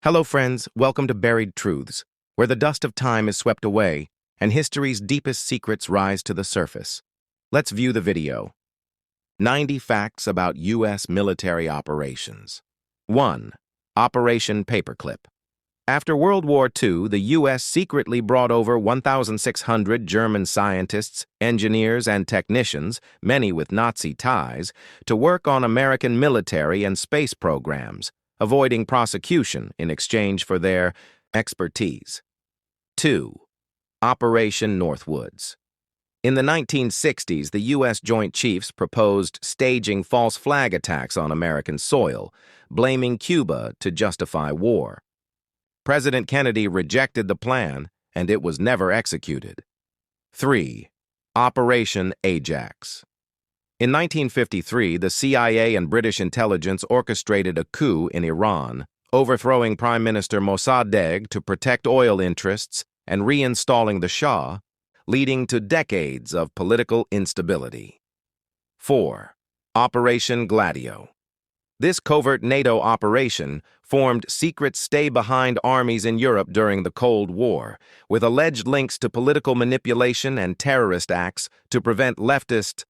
Hello friends, welcome to Buried Truths, where the dust of time is swept away and history's deepest secrets rise to the surface. Let's view the video. 90 Facts About U.S. Military Operations. 1. Operation Paperclip. After World War II, the U.S. secretly brought over 1,600 German scientists, engineers, and technicians, many with Nazi ties, to work on American military and space programs, avoiding prosecution in exchange for their expertise. 2. Operation Northwoods. In the 1960s, the U.S. Joint Chiefs proposed staging false flag attacks on American soil, blaming Cuba to justify war. President Kennedy rejected the plan, and it was never executed. 3. Operation Ajax. In 1953, the CIA and British intelligence orchestrated a coup in Iran, overthrowing Prime Minister Mossadegh to protect oil interests and reinstalling the Shah, leading to decades of political instability. 4. Operation Gladio. This covert NATO operation formed secret stay-behind armies in Europe during the Cold War, with alleged links to political manipulation and terrorist acts to prevent leftist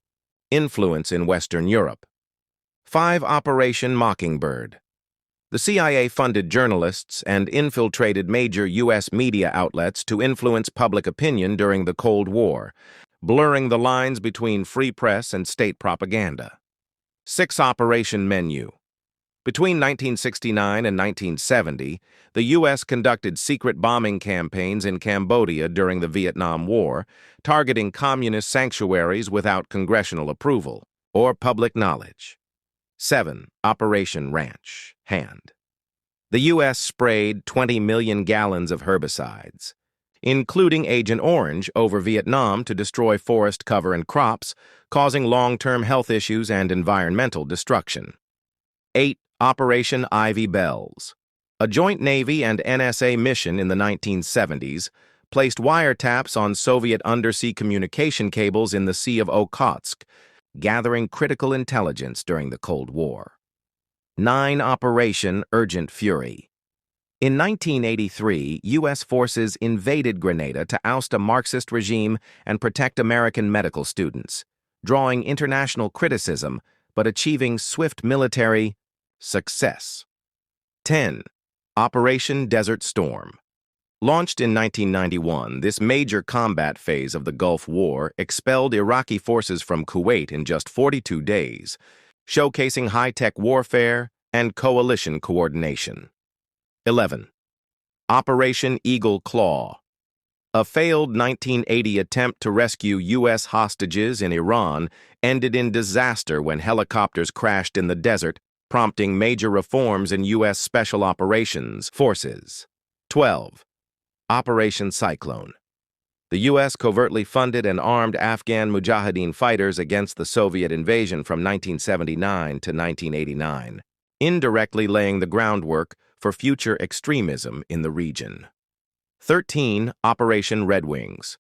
influence in Western Europe. 5. Operation Mockingbird. The CIA funded journalists and infiltrated major U.S. media outlets to influence public opinion during the Cold War, blurring the lines between free press and state propaganda. 6. Operation Menu. Between 1969 and 1970, the U.S. conducted secret bombing campaigns in Cambodia during the Vietnam War, targeting communist sanctuaries without congressional approval or public knowledge. 7. Operation Ranch Hand. The U.S. sprayed 20 million gallons of herbicides, including Agent Orange, over Vietnam to destroy forest cover and crops, causing long-term health issues and environmental destruction. 8. Operation Ivy Bells. A joint Navy and NSA mission in the 1970s placed wiretaps on Soviet undersea communication cables in the Sea of Okhotsk, gathering critical intelligence during the Cold War. 9. Operation Urgent Fury. In 1983, U.S. forces invaded Grenada to oust a Marxist regime and protect American medical students, drawing international criticism but achieving swift military success. 10. Operation Desert Storm. Launched in 1991, this major combat phase of the Gulf War expelled Iraqi forces from Kuwait in just 42 days, showcasing high-tech warfare and coalition coordination. 11. Operation Eagle Claw. A failed 1980 attempt to rescue U.S. hostages in Iran ended in disaster when helicopters crashed in the desert, prompting major reforms in U.S. Special Operations Forces. 12. Operation Cyclone. The U.S. covertly funded and armed Afghan Mujahideen fighters against the Soviet invasion from 1979 to 1989, indirectly laying the groundwork for future extremism in the region. 13. Operation Red Wings.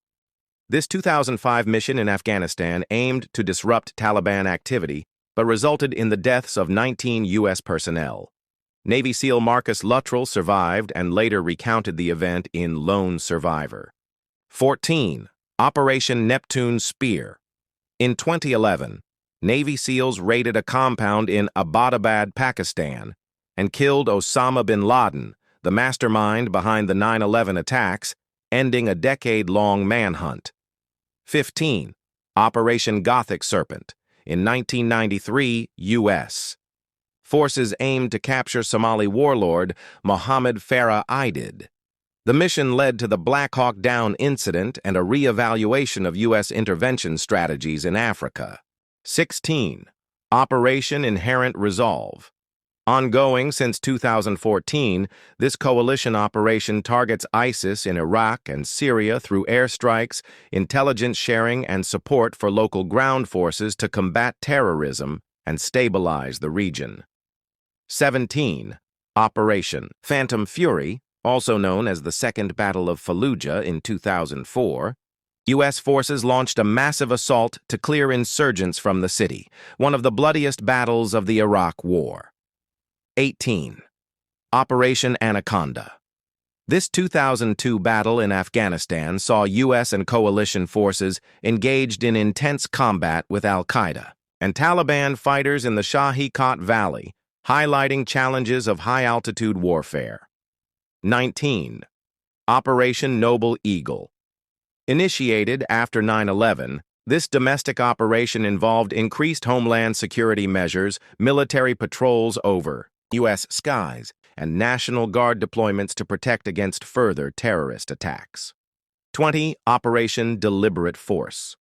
This 2005 mission in Afghanistan aimed to disrupt Taliban activity, but resulted in the deaths of 19 U.S. personnel. Navy SEAL Marcus Luttrell survived and later recounted the event in Lone Survivor. 14. Operation Neptune Spear. In 2011, Navy SEALs raided a compound in Abbottabad, Pakistan, and killed Osama bin Laden, the mastermind behind the 9/11 attacks, ending a decade-long manhunt. 15. Operation Gothic Serpent. In 1993, U.S. forces aimed to capture Somali warlord Mohammed Farah Aidid. The mission led to the Black Hawk Down incident and a re-evaluation of U.S. intervention strategies in Africa. 16. Operation Inherent Resolve. Ongoing since 2014, this coalition operation targets ISIS in Iraq and Syria through airstrikes, intelligence sharing, and support for local ground forces to combat terrorism and stabilize the region. 17. Operation Phantom Fury, also known as the Second Battle of Fallujah in 2004, U.S. forces launched a massive assault to clear insurgents from the city, one of the bloodiest battles of the Iraq War. 18. Operation Anaconda. This 2002 battle in Afghanistan saw U.S. and coalition forces engaged in intense combat with al-Qaeda and Taliban fighters in the Shah-e-Kot Valley, highlighting challenges of high-altitude warfare. 19. Operation Noble Eagle. Initiated after 9/11, this domestic operation involved increased homeland security measures, military patrols over U.S. skies, and National Guard deployments to protect against further terrorist attacks. 20. Operation Deliberate Force.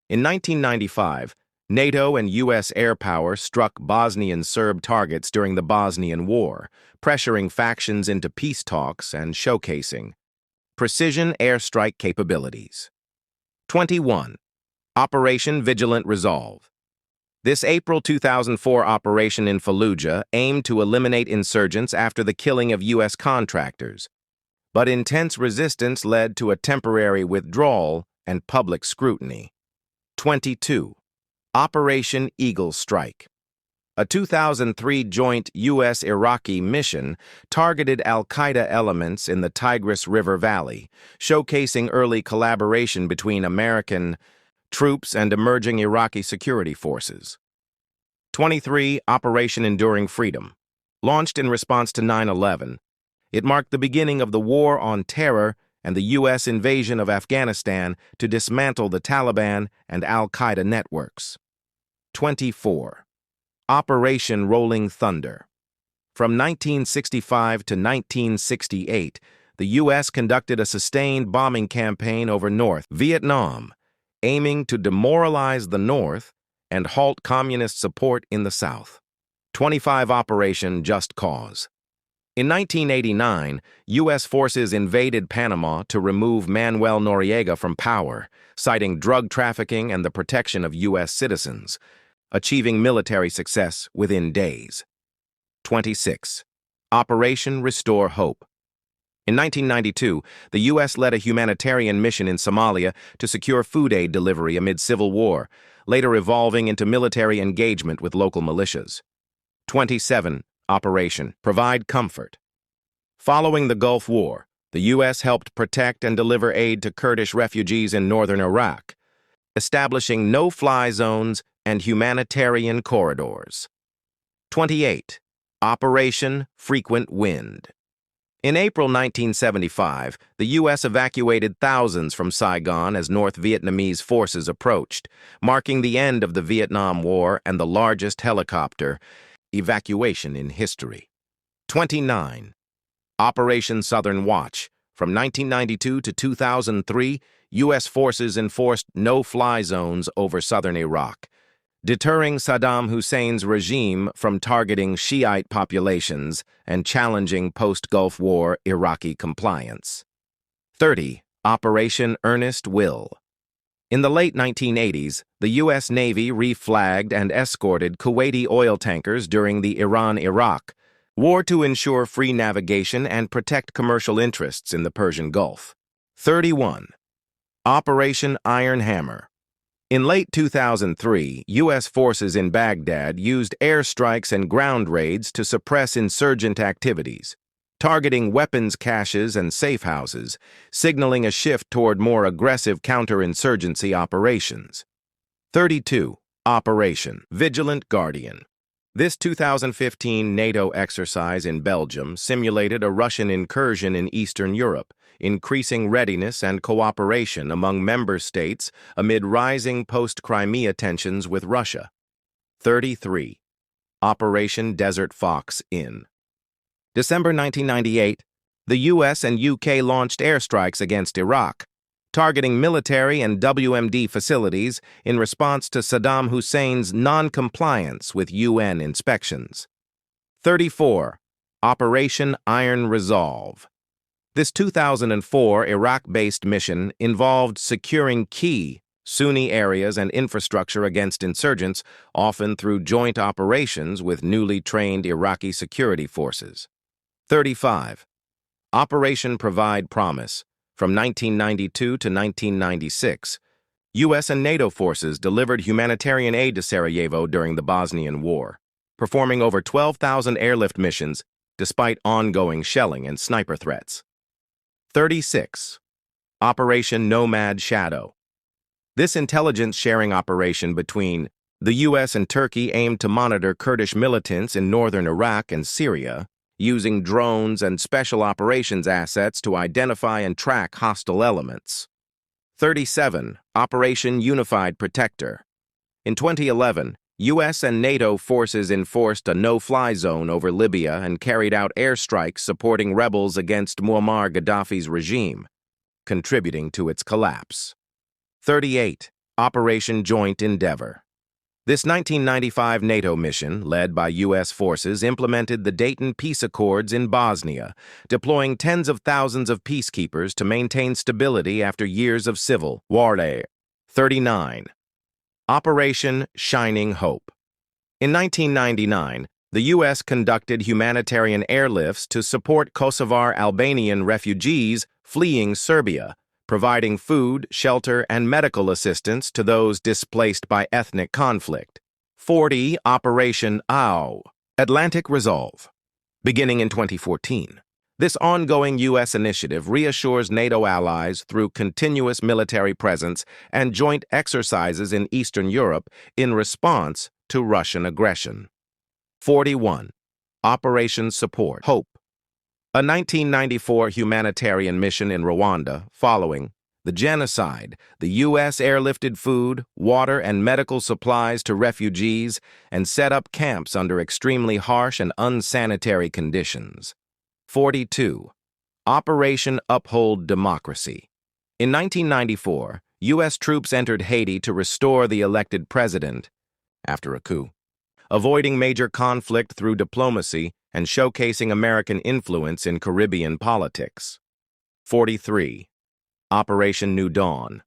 In 1995, NATO and U.S. air power struck Bosnian Serb targets during the Bosnian War, pressuring factions into peace talks and showcasing precision airstrike capabilities. 21. Operation Vigilant Resolve. This April 2004 operation in Fallujah aimed to eliminate insurgents after the killing of U.S. contractors, but intense resistance led to a temporary withdrawal and public scrutiny. 22. Operation Eagle Strike. A 2003 joint U.S.-Iraqi mission targeted al-Qaeda elements in the Tigris River Valley, showcasing early collaboration between American troops and emerging Iraqi security forces. 23. Operation Enduring Freedom. Launched in response to 9/11, it marked the beginning of the War on Terror and the U.S. invasion of Afghanistan to dismantle the Taliban and al-Qaeda networks. 24. Operation Rolling Thunder. From 1965 to 1968, the U.S. conducted a sustained bombing campaign over North Vietnam, aiming to demoralize the North and halt communist support in the South. 25. Operation Just Cause. In 1989, U.S. forces invaded Panama to remove Manuel Noriega from power, citing drug trafficking and the protection of U.S. citizens, achieving military success within days. 26. Operation Restore Hope. In 1992, the U.S. led a humanitarian mission in Somalia to secure food aid delivery amid civil war, later evolving into military engagement with local militias. 27. Operation Provide Comfort. Following the Gulf War, the U.S. helped protect and deliver aid to Kurdish refugees in northern Iraq, establishing no-fly zones and humanitarian corridors. 28. Operation Frequent Wind. In April 1975, the U.S. evacuated thousands from Saigon as North Vietnamese forces approached, marking the end of the Vietnam War and the largest helicopter evacuation in history. 29. Operation Southern Watch. From 1992 to 2003, U.S. forces enforced no-fly zones over southern Iraq, deterring Saddam Hussein's regime from targeting Shiite populations and challenging post-Gulf War Iraqi compliance. 30. Operation Earnest Will. In the late 1980s, the U.S. Navy reflagged and escorted Kuwaiti oil tankers during the Iran-Iraq war to ensure free navigation and protect commercial interests in the Persian Gulf. 31. Operation Iron Hammer. In late 2003, U.S. forces in Baghdad used airstrikes and ground raids to suppress insurgent activities, targeting weapons caches and safe houses, signaling a shift toward more aggressive counterinsurgency operations. 32. Operation Vigilant Guardian. This 2015 NATO exercise in Belgium simulated a Russian incursion in Eastern Europe, increasing readiness and cooperation among member states amid rising post-Crimea tensions with Russia. 33. Operation Desert Fox in December 1998, the U.S. and U.K. launched airstrikes against Iraq, targeting military and WMD facilities in response to Saddam Hussein's non-compliance with UN inspections. 34. Operation Iron Resolve. This 2004 Iraq-based mission involved securing key Sunni areas and infrastructure against insurgents, often through joint operations with newly trained Iraqi security forces. 35. Operation Provide Promise. From 1992 to 1996, U.S. and NATO forces delivered humanitarian aid to Sarajevo during the Bosnian War, performing over 12,000 airlift missions despite ongoing shelling and sniper threats. 36. Operation Nomad Shadow. This intelligence-sharing operation between the U.S. and Turkey aimed to monitor Kurdish militants in northern Iraq and Syria, using drones and special operations assets to identify and track hostile elements. 37. Operation Unified Protector. In 2011, U.S. and NATO forces enforced a no-fly zone over Libya and carried out airstrikes supporting rebels against Muammar Gaddafi's regime, contributing to its collapse. 38. Operation Joint Endeavor. This 1995 NATO mission, led by U.S. forces, implemented the Dayton Peace Accords in Bosnia, deploying tens of thousands of peacekeepers to maintain stability after years of civil war. 39. Operation Shining Hope. In 1999, the U.S. conducted humanitarian airlifts to support Kosovar Albanian refugees fleeing Serbia, providing food, shelter, and medical assistance to those displaced by ethnic conflict. 40. Operation Atlantic Resolve. Beginning in 2014, this ongoing U.S. initiative reassures NATO allies through continuous military presence and joint exercises in Eastern Europe in response to Russian aggression. 41. Operation Support Hope. A 1994 humanitarian mission in Rwanda following the genocide. The U.S. airlifted food, water, and medical supplies to refugees and set up camps under extremely harsh and unsanitary conditions. 42. Operation Uphold Democracy. In 1994, U.S. troops entered Haiti to restore the elected president after a coup, avoiding major conflict through diplomacy and showcasing American influence in Caribbean politics. 43. Operation New Dawn.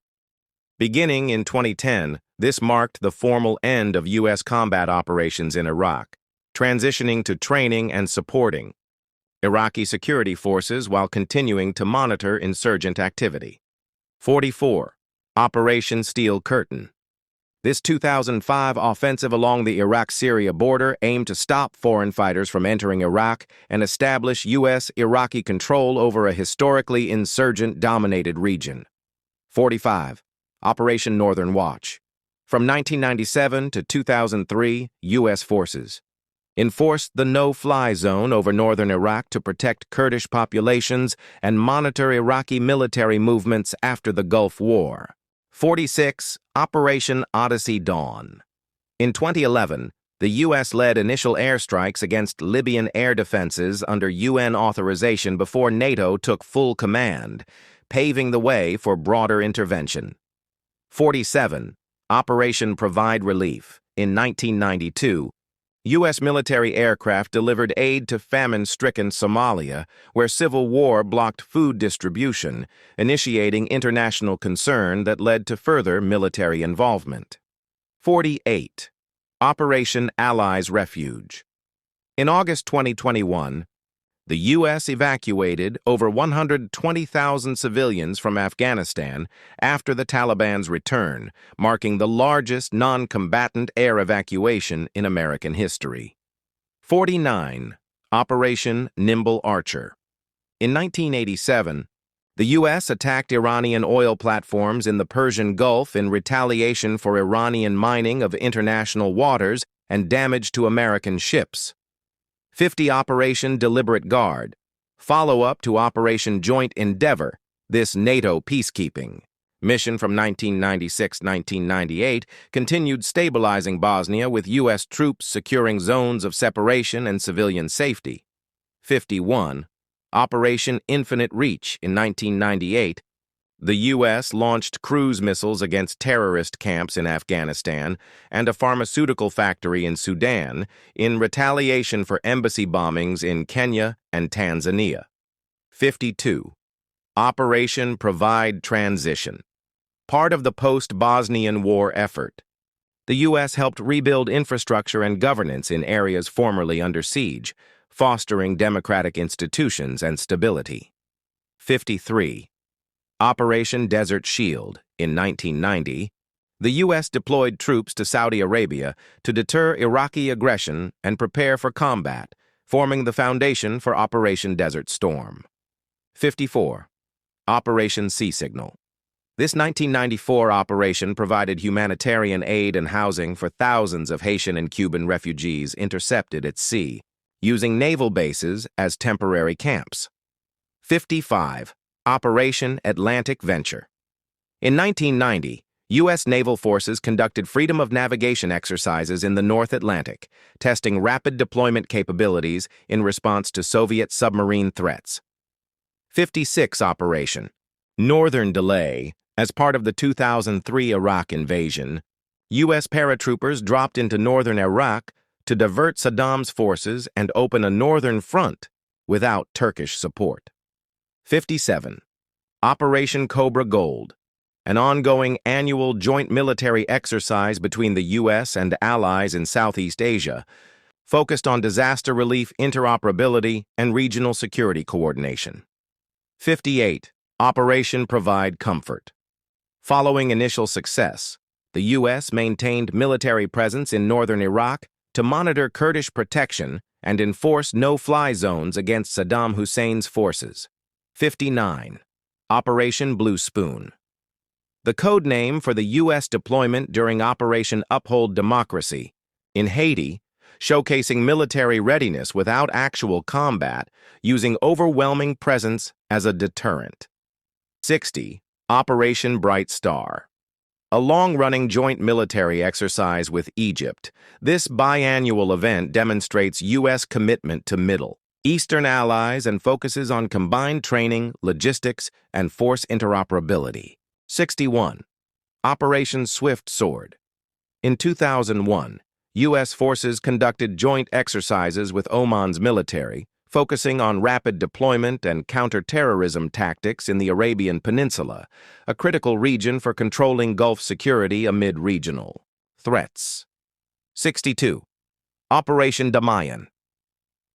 Beginning in 2010, this marked the formal end of U.S. combat operations in Iraq, transitioning to training and supporting Iraqi security forces while continuing to monitor insurgent activity. 44. Operation Steel Curtain. This 2005 offensive along the Iraq-Syria border aimed to stop foreign fighters from entering Iraq and establish U.S.-Iraqi control over a historically insurgent-dominated region. 45. Operation Northern Watch. From 1997 to 2003, U.S. forces enforced the no-fly zone over northern Iraq to protect Kurdish populations and monitor Iraqi military movements after the Gulf War. 46. Operation Odyssey Dawn. In 2011, the U.S. led initial airstrikes against Libyan air defenses under UN authorization before NATO took full command, paving the way for broader intervention. 47. Operation Provide Relief. In 1992, U.S. military aircraft delivered aid to famine-stricken Somalia, where civil war blocked food distribution, initiating international concern that led to further military involvement. 48. Operation Allies Refuge. In August 2021, the U.S. evacuated over 120,000 civilians from Afghanistan after the Taliban's return, marking the largest non-combatant air evacuation in American history. 49. Operation Nimble Archer. In 1987, the U.S. attacked Iranian oil platforms in the Persian Gulf in retaliation for Iranian mining of international waters and damage to American ships. 50. Operation Deliberate Guard. Follow-up to Operation Joint Endeavor, this NATO peacekeeping mission from 1996-1998 continued stabilizing Bosnia with U.S. troops securing zones of separation and civilian safety. 51. Operation Infinite Reach. In 1998, the U.S. launched cruise missiles against terrorist camps in Afghanistan and a pharmaceutical factory in Sudan in retaliation for embassy bombings in Kenya and Tanzania. 52. Operation Provide Transition. Part of the post-Bosnian War effort, the U.S. helped rebuild infrastructure and governance in areas formerly under siege, fostering democratic institutions and stability. 53. Operation Desert Shield. In 1990, the U.S. deployed troops to Saudi Arabia to deter Iraqi aggression and prepare for combat, forming the foundation for Operation Desert Storm. 54. Operation Sea Signal. This 1994 operation provided humanitarian aid and housing for thousands of Haitian and Cuban refugees intercepted at sea, using naval bases as temporary camps. 55. Operation Atlantic Venture. In 1990, U.S. naval forces conducted freedom of navigation exercises in the North Atlantic, testing rapid deployment capabilities in response to Soviet submarine threats. 56. Operation Northern Delay. As part of the 2003 Iraq invasion, U.S. paratroopers dropped into northern Iraq to divert Saddam's forces and open a northern front without Turkish support. 57. Operation Cobra Gold, an ongoing annual joint military exercise between the U.S. and allies in Southeast Asia, focused on disaster relief, interoperability, and regional security coordination. 58. Operation Provide Comfort. Following initial success, the U.S. maintained military presence in northern Iraq to monitor Kurdish protection and enforce no-fly zones against Saddam Hussein's forces. 59. Operation Blue Spoon. The code name for the U.S. deployment during Operation Uphold Democracy in Haiti, showcasing military readiness without actual combat, using overwhelming presence as a deterrent. 60. Operation Bright Star. A long-running joint military exercise with Egypt, this biannual event demonstrates U.S. commitment to Middle Eastern allies and focuses on combined training, logistics, and force interoperability. 61. Operation Swift Sword. In 2001, U.S. forces conducted joint exercises with Oman's military, focusing on rapid deployment and counter-terrorism tactics in the Arabian Peninsula, a critical region for controlling Gulf security amid regional threats. 62. Operation Damayan.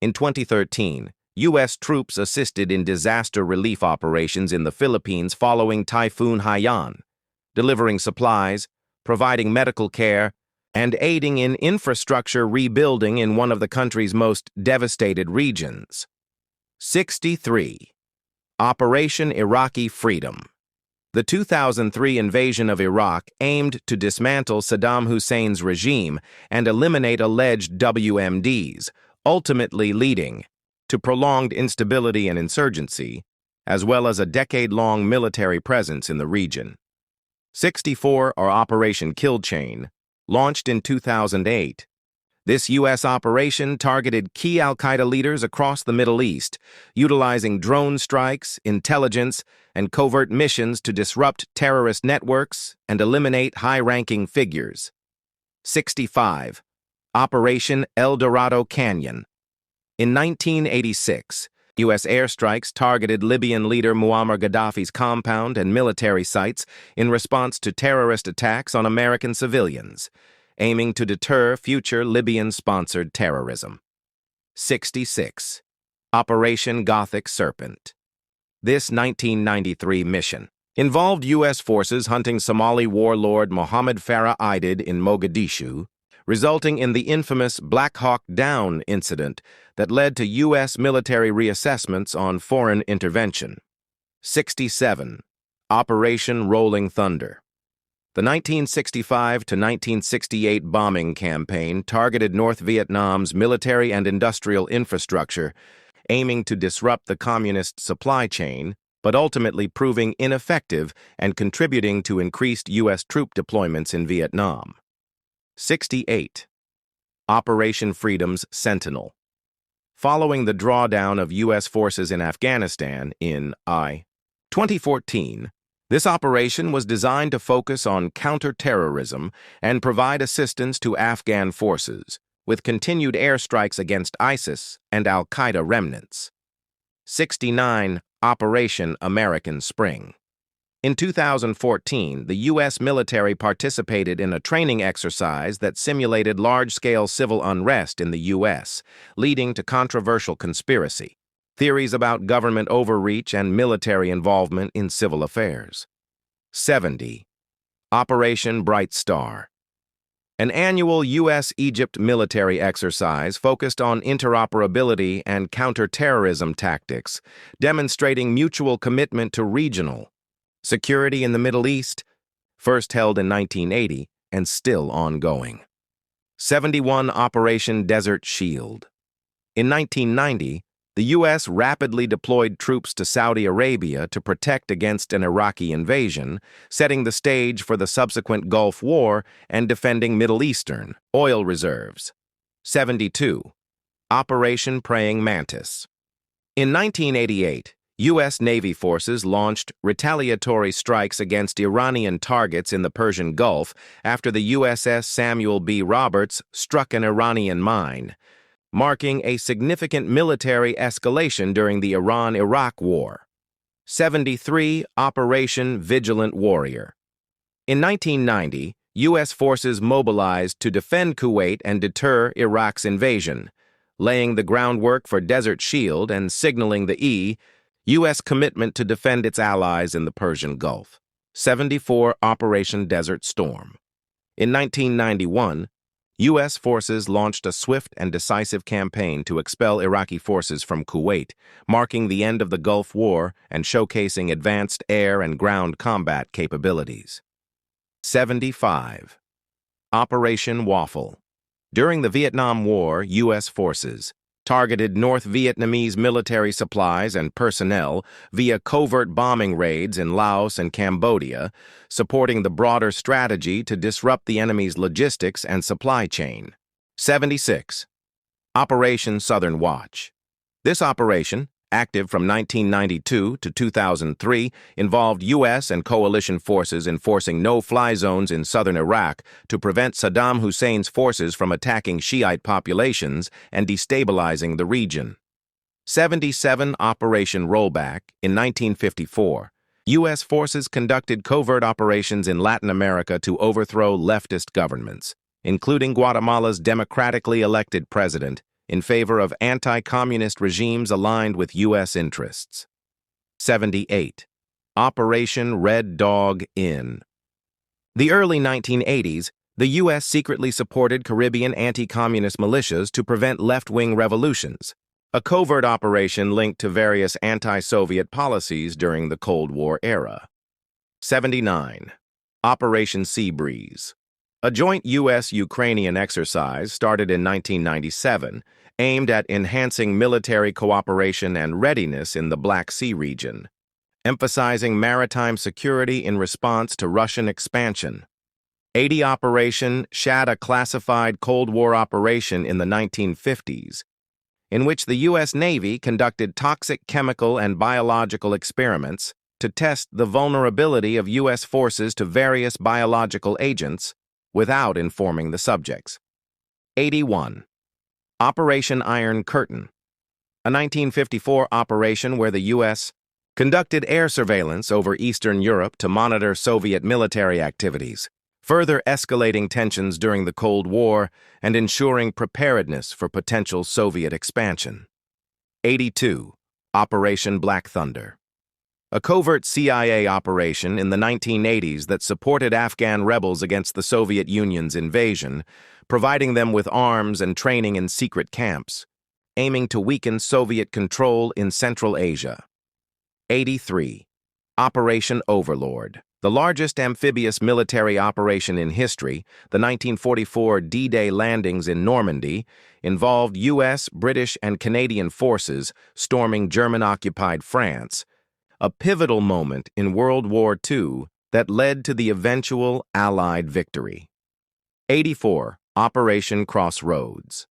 In 2013, U.S. troops assisted in disaster relief operations in the Philippines following Typhoon Haiyan, delivering supplies, providing medical care, and aiding in infrastructure rebuilding in one of the country's most devastated regions. 63. Operation Iraqi Freedom. The 2003 invasion of Iraq aimed to dismantle Saddam Hussein's regime and eliminate alleged WMDs, ultimately leading to prolonged instability and insurgency, as well as a decade-long military presence in the region. 64. Operation Kill Chain. Launched in 2008, this U.S. operation targeted key al-Qaeda leaders across the Middle East, utilizing drone strikes, intelligence, and covert missions to disrupt terrorist networks and eliminate high-ranking figures. 65. Operation El Dorado Canyon. In 1986, U.S. airstrikes targeted Libyan leader Muammar Gaddafi's compound and military sites in response to terrorist attacks on American civilians, aiming to deter future Libyan-sponsored terrorism. 66. Operation Gothic Serpent. This 1993 mission involved U.S. forces hunting Somali warlord Mohammed Farah Aidid in Mogadishu, resulting in the infamous Black Hawk Down incident that led to U.S. military reassessments on foreign intervention. 67. Operation Rolling Thunder. The 1965 to 1968 bombing campaign targeted North Vietnam's military and industrial infrastructure, aiming to disrupt the communist supply chain, but ultimately proving ineffective and contributing to increased U.S. troop deployments in Vietnam. 68. Operation Freedom's Sentinel. Following the drawdown of U.S. forces in Afghanistan in 2014, this operation was designed to focus on counter-terrorism and provide assistance to Afghan forces, with continued airstrikes against ISIS and al-Qaeda remnants. 69. Operation American Spring. In 2014, the U.S. military participated in a training exercise that simulated large-scale civil unrest in the U.S., leading to controversial conspiracy theories about government overreach and military involvement in civil affairs. 70. Operation Bright Star. an annual U.S.-Egypt military exercise focused on interoperability and counterterrorism tactics, demonstrating mutual commitment to regional security in the Middle East, first held in 1980 and still ongoing. 71 Operation Desert Shield. In 1990, the U.S. rapidly deployed troops to Saudi Arabia to protect against an Iraqi invasion, setting the stage for the subsequent Gulf War and defending Middle Eastern oil reserves. 72. Operation Praying Mantis. In 1988, U.S. Navy forces launched retaliatory strikes against Iranian targets in the Persian Gulf after the USS Samuel B. Roberts struck an Iranian mine, marking a significant military escalation during the Iran-Iraq War. 73. Operation Vigilant Warrior. In 1990, U.S. forces mobilized to defend Kuwait and deter Iraq's invasion, laying the groundwork for Desert Shield and signaling the U.S. commitment to defend its allies in the Persian Gulf. 74. Operation Desert Storm. In 1991, U.S. forces launched a swift and decisive campaign to expel Iraqi forces from Kuwait, marking the end of the Gulf War and showcasing advanced air and ground combat capabilities. 75. Operation Waffle. During the Vietnam War, U.S. forces targeted North Vietnamese military supplies and personnel via covert bombing raids in Laos and Cambodia, supporting the broader strategy to disrupt the enemy's logistics and supply chain. 76. Operation Southern Watch. This operation, active from 1992 to 2003, involved U.S. and coalition forces enforcing no-fly zones in southern Iraq to prevent Saddam Hussein's forces from attacking Shiite populations and destabilizing the region. 77. Operation Rollback. In 1954, U.S. forces conducted covert operations in Latin America to overthrow leftist governments, including Guatemala's democratically elected president, in favor of anti-communist regimes aligned with U.S. interests. 78. Operation Red Dog In. The early 1980s, the U.S. secretly supported Caribbean anti-communist militias to prevent left-wing revolutions, a covert operation linked to various anti-Soviet policies during the Cold War era. 79. Operation Sea Breeze. A joint U.S.-Ukrainian exercise started in 1997, aimed at enhancing military cooperation and readiness in the Black Sea region, emphasizing maritime security in response to Russian expansion. 80. Operation Shad, a classified Cold War operation in the 1950s, in which the U.S. Navy conducted toxic chemical and biological experiments to test the vulnerability of U.S. forces to various biological agents without informing the subjects. 81. Operation Iron Curtain. A 1954 operation where the U.S. conducted air surveillance over Eastern Europe to monitor Soviet military activities, further escalating tensions during the Cold War and ensuring preparedness for potential Soviet expansion. 82. Operation Black Thunder. A covert CIA operation in the 1980s that supported Afghan rebels against the Soviet Union's invasion, providing them with arms and training in secret camps, aiming to weaken Soviet control in Central Asia. 83. Operation Overlord. The largest amphibious military operation in history, the 1944 D-Day landings in Normandy, involved U.S., British, and Canadian forces storming German-occupied France, a pivotal moment in World War II that led to the eventual Allied victory. 84. Operation Crossroads.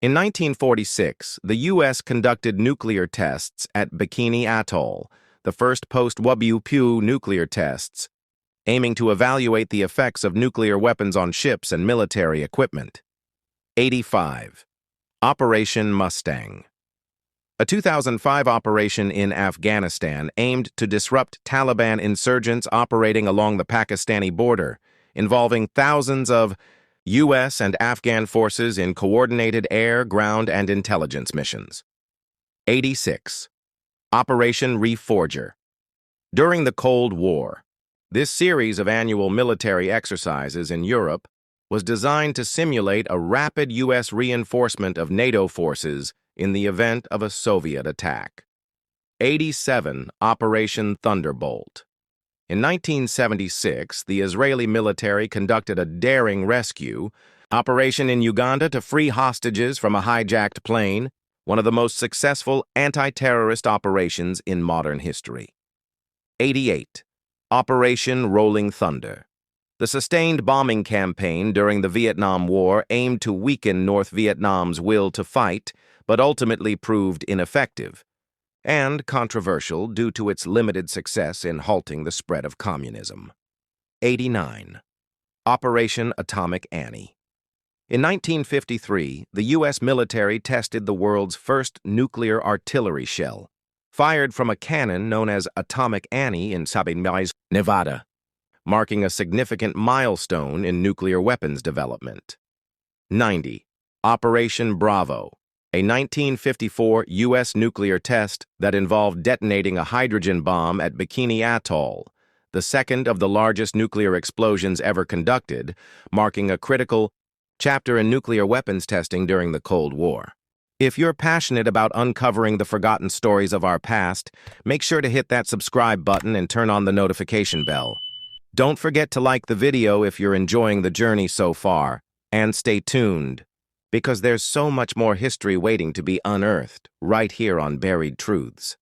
In 1946, the U.S. conducted nuclear tests at Bikini Atoll, the first post-WPU nuclear tests, aiming to evaluate the effects of nuclear weapons on ships and military equipment. 85. Operation Mustang. A 2005 operation in Afghanistan aimed to disrupt Taliban insurgents operating along the Pakistani border, involving thousands of U.S. and Afghan forces in coordinated air, ground, and intelligence missions. 86. Operation Reforger. During the Cold War, this series of annual military exercises in Europe was designed to simulate a rapid U.S. reinforcement of NATO forces in the event of a Soviet attack. 87. Operation Thunderbolt. In 1976, the Israeli military conducted a daring rescue operation in Uganda to free hostages from a hijacked plane, one of the most successful anti-terrorist operations in modern history. 88. Operation Rolling Thunder. The sustained bombing campaign during the Vietnam War aimed to weaken North Vietnam's will to fight, but ultimately proved ineffective and controversial due to its limited success in halting the spread of communism. 89. Operation Atomic Annie. In 1953, the U.S. military tested the world's first nuclear artillery shell, fired from a cannon known as Atomic Annie in Sabinais, Nevada, marking a significant milestone in nuclear weapons development. 90. Operation Bravo, a 1954 U.S. nuclear test that involved detonating a hydrogen bomb at Bikini Atoll, the second of the largest nuclear explosions ever conducted, marking a critical chapter in nuclear weapons testing during the Cold War. If you're passionate about uncovering the forgotten stories of our past, make sure to hit that subscribe button and turn on the notification bell. Don't forget to like the video if you're enjoying the journey so far, and stay tuned, because there's so much more history waiting to be unearthed right here on Buried Truths.